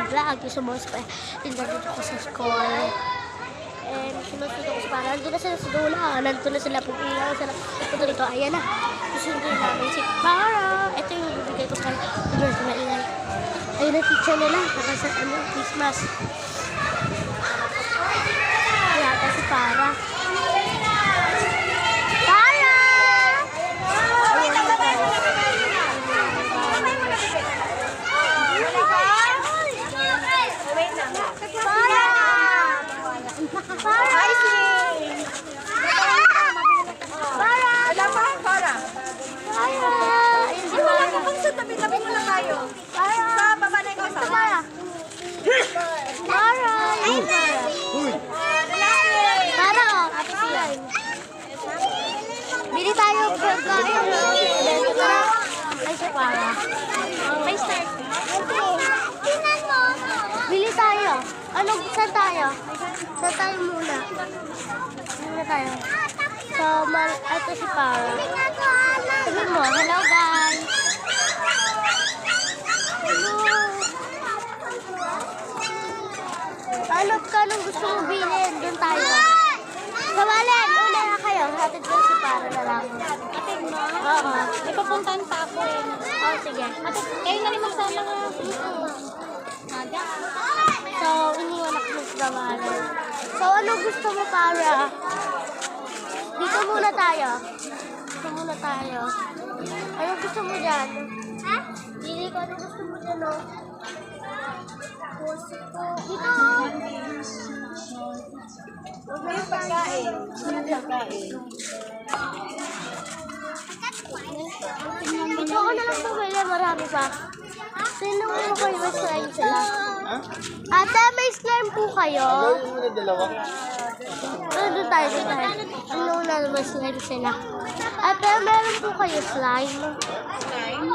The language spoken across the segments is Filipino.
vlog. Yung sumos pa. Tinda dito ko sa school. And sunod-sunod ako sa para. Nandun na sila sa dula. Nandun na sila pupunta sila. Ito dito. Ayan na. Susundin namin si Para. Ito yung bibigay ko sa Lord sa maingay. Ayun na teacher nila. Nakasa Christmas. Kaya ito si Para. Para! Ayan na Para. Tabi mo lang tayo. Sa baba na ikaw sa Para! Para oh! Bili tayo pagkain. Ay, siya Para. May start. Bili tayo. Ano, saan tayo? Saan tayo muna? Muna tayo. So, ito si Para. Sabi mo, hello guys. Anong gusto mo bilhin? Doon tayo. Kamalen, una na kayo. Hatid ko si Para na lang. Atid mo? Oo. May papuntahan pa ako eh. Oo, sige. Atid, kayo na rin magsama ka. Aga. So, iniwan ako ng Kamalen. So, ano gusto mo Para? Dito muna tayo. Dito muna tayo. Ano gusto mo dyan? Ha? Dili ko, ano gusto mo dyan, no? Dito! May pagkain. Ito ako na lang pumili, marami pa. Sino mo kayo may slime sila? Ate, may slime po kayo? Doon tayo, doon tayo. Ano na may slime sila? Ate, meron po kayo slime? Slime?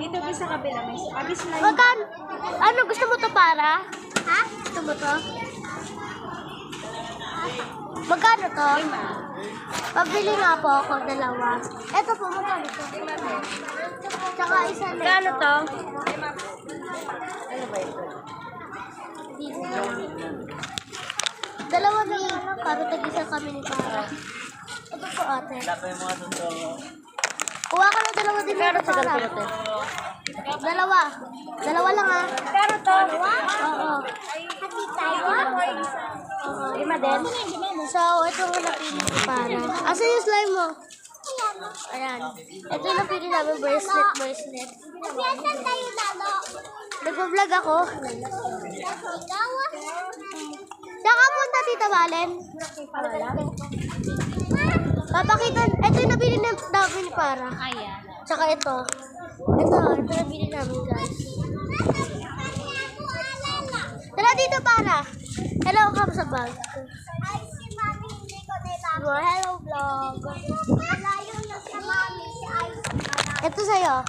Dito ba sa kabila may slime? Magkan? Ano, gusto mo to Para? Ha? Gusto mo to? Magkano to? Pabili nga po ako, dalawa. Ito po, magkano to? Tsaka isa na Magkano to? Dalawa na lang para tag-isa kami ni Para. Ito po ate. Kuha ka na dalawa din na Para. Dalawa. Dalawa lang ha. Magkano to? Oo. Oo. Lima din. So, ito ang napili ko Para. Asa yung slime mo? Ayan. Ito yung napili namin, bracelet. Nag-vlog ako. Saan ka punta, Tita Valen? Papakita. Ito yung nabili namin Para. Ayan. Tsaka ito. Ito nabili namin guys. Tara dito Para. Hello ka sa bag. Hello vlog. Ito sa'yo.